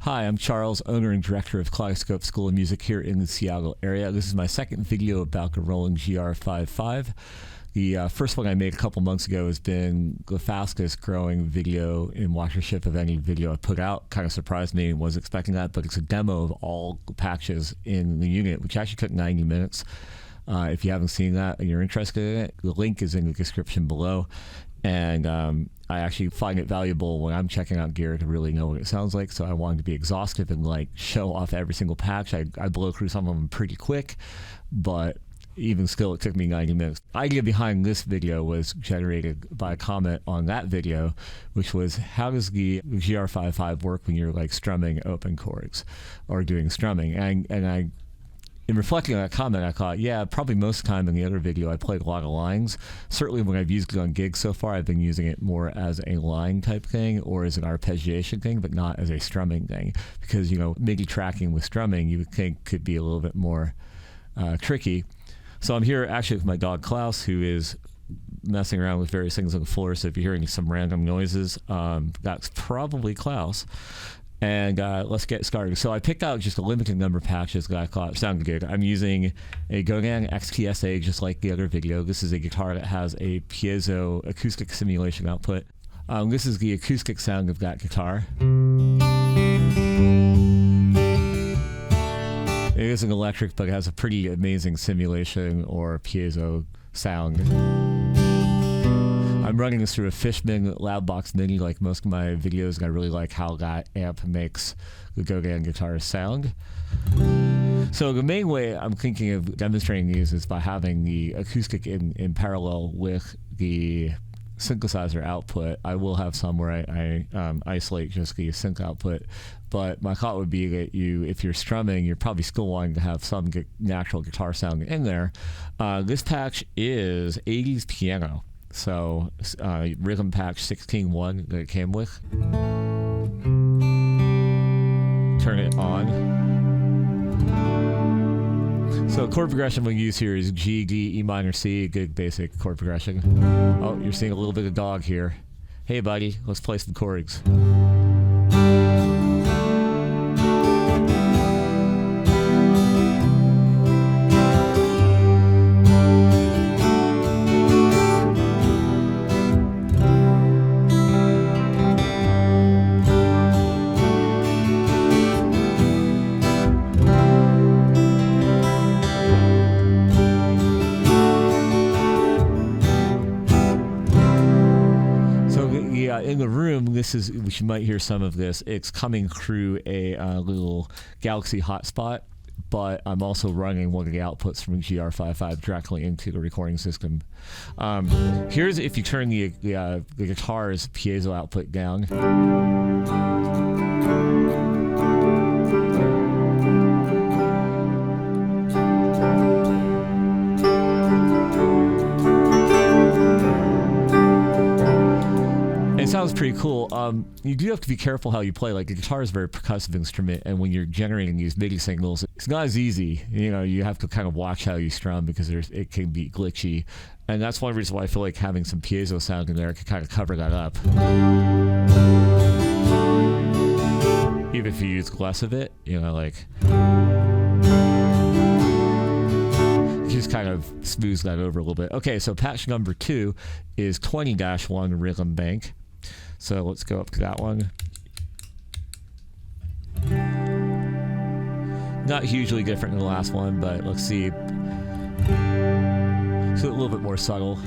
Hi, I'm Charles, owner and director of Kaleidoscope School of Music here in the Seattle area. This is my second video about the Roland GR-55. The first one I made a couple months ago has been the fastest growing video in watchership of any video I put out. Kind of surprised me, wasn't expecting that, but it's a demo of all the patches in the unit, which actually took 90 minutes. If you haven't seen that and you're interested in it, the link is in the description below. And I actually find it valuable when I'm checking out gear to really know what it sounds like. So I wanted to be exhaustive and like show off every single patch. I blow through some of them pretty quick, but even still, it took me 90 minutes. The idea behind this video was generated by a comment on that video, which was, how does the GR-55 work when you're like strumming open chords or doing strumming? And I, in reflecting on that comment, I thought, yeah, probably most of the time in the other video I played a lot of lines. Certainly when I've used it on gigs so far, I've been using it more as a line type thing or as an arpeggiation thing, but not as a strumming thing. Because, you know, MIDI tracking with strumming you would think could be a little bit more tricky. So I'm here actually with my dog Klaus, who is messing around with various things on the floor. So if you're hearing some random noises, that's probably Klaus. And let's get started. So I picked out just a limited number of patches that I thought sounded good. I'm using a Godin xtSA, just like the other video. This is a guitar that has a piezo acoustic simulation output. This is the acoustic sound of that guitar. It isn't electric, but it has a pretty amazing simulation or piezo sound. I'm running this through a Fishman Loudbox Mini like most of my videos, and I really like how that amp makes the Godin guitar sound. So the main way I'm thinking of demonstrating these is by having the acoustic in parallel with the synthesizer output. I will have some where I isolate just the synth output, but my thought would be that if you're strumming, you're probably still wanting to have some natural guitar sound in there. This patch is 80s piano. So rhythm patch 16.1 that it came with. Turn it on. So chord progression we use here is G, D, E minor, C, good basic chord progression. Oh, you're seeing a little bit of dog here. Hey buddy, let's play some chords. In the room, this is, which you might hear some of this, it's coming through a little Galaxy Hotspot, but I'm also running one of the outputs from GR-55 directly into the recording system. Here's if you turn the guitar's piezo output down. It sounds pretty cool. You do have to be careful how you play. Like, a guitar is a very percussive instrument, and when you're generating these MIDI signals, it's not as easy. You know, you have to kind of watch how you strum because it can be glitchy, and that's one reason why I feel like having some piezo sound in there can kind of cover that up. Even if you use less of it, you know, like, just kind of smooths that over a little bit. Okay, so patch number 2 is 20-1 rhythm bank. So let's go up to that one. Not hugely different than the last one, but let's see. So a little bit more subtle.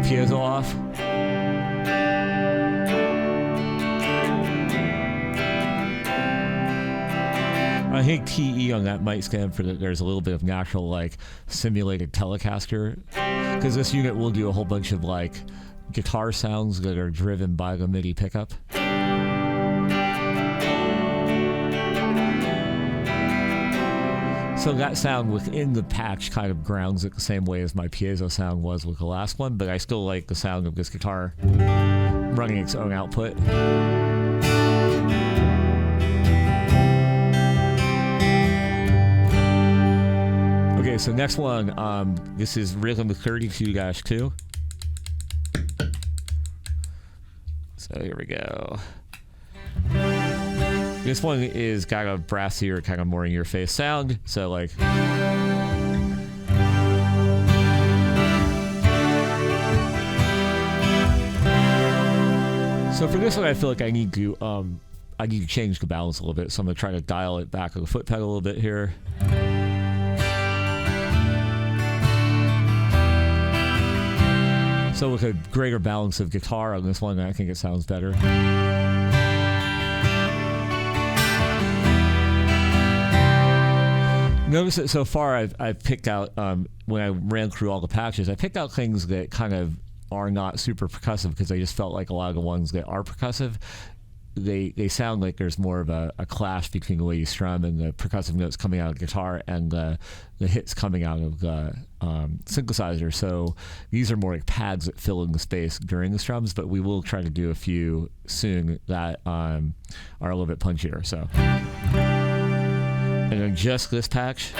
Piezo off. I think TE on that might stand for that there's a little bit of natural like simulated Telecaster, because this unit will do a whole bunch of like guitar sounds that are driven by the MIDI pickup. So that sound within the patch kind of grounds it the same way as my piezo sound was with the last one, but I still like the sound of this guitar running its own output. Okay, so next one, this is Rhythm 32-2. So here we go. This one is got a brassier, kind of more in your face sound. So like, so for this one, I feel like I need to change the balance a little bit. So I'm gonna try to dial it back on the foot pedal a little bit here. So with a greater balance of guitar on this one, I think it sounds better. Notice that so far I've picked out, when I ran through all the patches, I picked out things that kind of are not super percussive because I just felt like a lot of the ones that are percussive, they sound like there's more of a clash between the way you strum and the percussive notes coming out of the guitar and the hits coming out of the synthesizer. So these are more like pads that fill in the space during the strums, but we will try to do a few soon that are a little bit punchier. So, and then just this patch.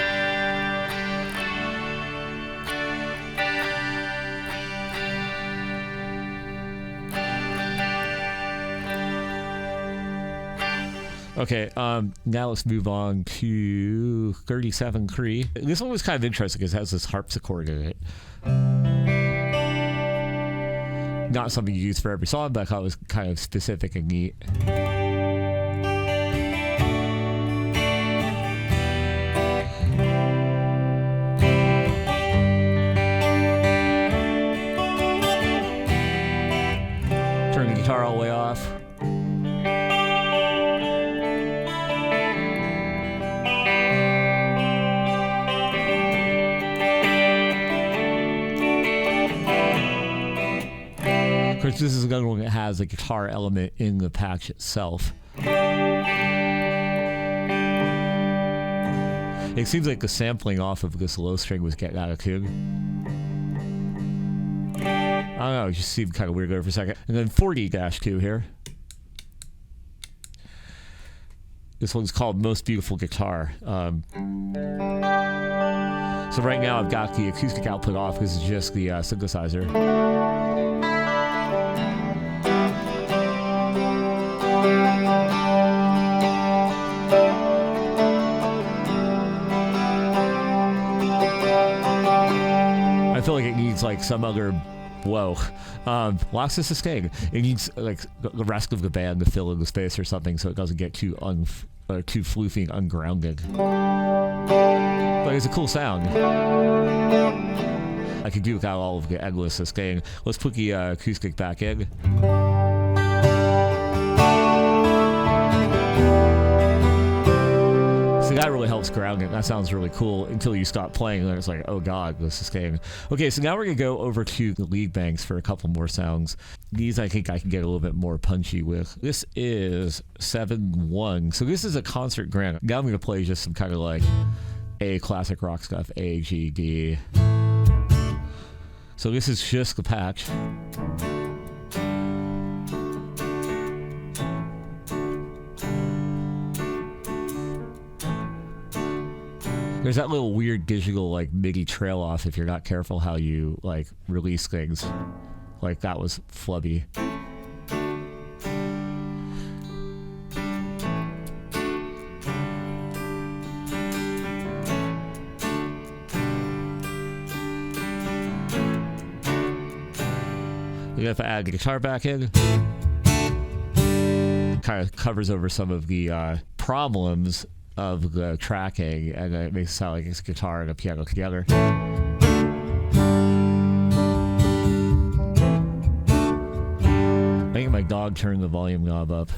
Okay, now let's move on to 37-3. This one was kind of interesting because it has this harpsichord in it. Not something you use for every song, but I thought it was kind of specific and neat. Turn the guitar all the way off. Of course, this is another one that has a guitar element in the patch itself. It seems like the sampling off of this low string was getting out of tune. I don't know, it just seemed kind of weird there for a second. And then 40-2 here. This one's called Most Beautiful Guitar. So right now I've got the acoustic output off. This is just the synthesizer. I feel like it needs like some other, lots of sustain. It needs like the rest of the band to fill in the space or something so it doesn't get too floofy and ungrounded. But it's a cool sound. I could do without all of the endless sustain. Let's put the acoustic back in. So that really helps ground it. That sounds really cool until you stop playing and then it's like, oh god, the sustain. Okay, so now we're gonna go over to the lead banks for a couple more sounds. These I think I can get a little bit more punchy with. This is 7-1. So this is a concert grant. Now I'm gonna play just some kind of like A classic rock stuff, A, G, D. So this is just the patch. There's that little weird digital like MIDI trail off if you're not careful how you like release things. Like that was flubby. If I add the guitar back in, kind of covers over some of the problems of the tracking, and it makes it sound like it's a guitar and a piano together. I think my dog turned the volume knob up.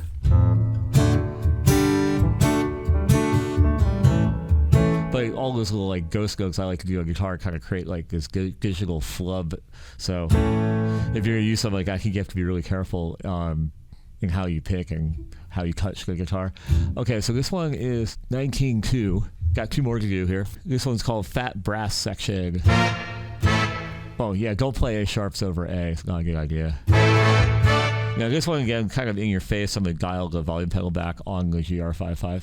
But all those little like ghost notes I like to do on guitar kind of create like this digital flub. So if you're gonna use something like that, you have to be really careful in how you pick and how you touch the guitar. Okay, so this one is 19-2. Got 2 more to do here. This one's called Fat Brass Section. Oh yeah, don't play A sharps over A. It's not a good idea. Now this one again, kind of in your face. I'm going to dial the volume pedal back on the GR-55.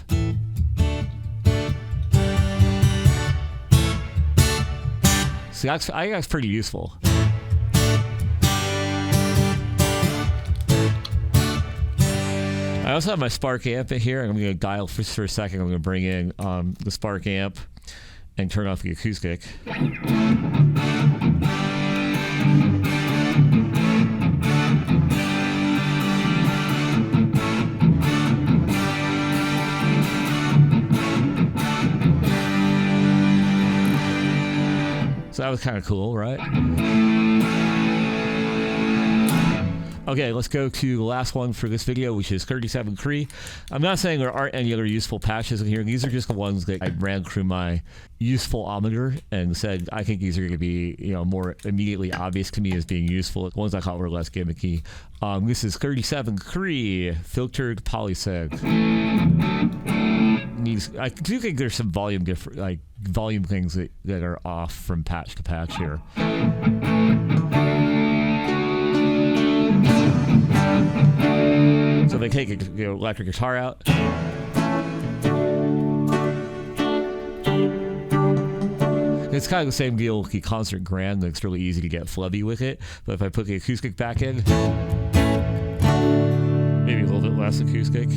See, I think that's pretty useful. I also have my Spark amp in here. I'm going to dial for a second. I'm going to bring in the Spark amp and turn off the acoustic. So that was kind of cool, right? Okay, let's go to the last one for this video, which is 37 Cree. I'm not saying there aren't any other useful patches in here. These are just the ones that I ran through my useful-ometer and said I think these are going to be, more immediately obvious to me as being useful. The ones I thought were less gimmicky. This is 37 Cree filtered polysynth. I do think there's some volume things that are off from patch to patch here. So they take the electric guitar out. It's kind of the same deal with the concert grand. It's really easy to get flubby with it. But if I put the acoustic back in, maybe a little bit less acoustic.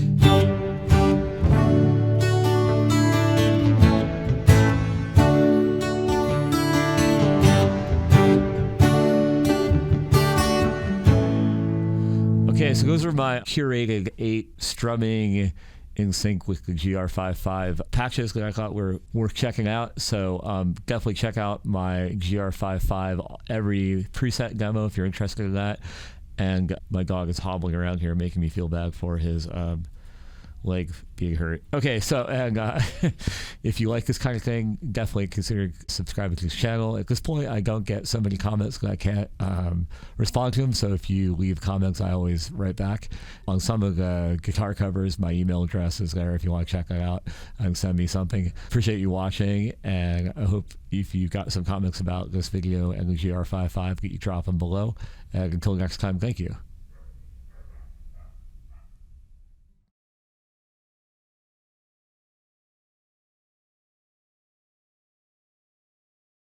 Okay, so those are my curated 8 strumming in sync with the GR-55 patches that I thought were worth checking out. So definitely check out my GR-55 every preset demo if you're interested in that. And my dog is hobbling around here making me feel bad for his leg being hurt. Okay, so and if you like this kind of thing, definitely consider subscribing to this channel. At this point, I don't get so many comments that I can't respond to them. So if you leave comments, I always write back. On some of the guitar covers, my email address is there if you want to check that out and send me something. Appreciate you watching, and I hope if you got some comments about this video and the GR-55 that you drop them below. And until next time, thank you.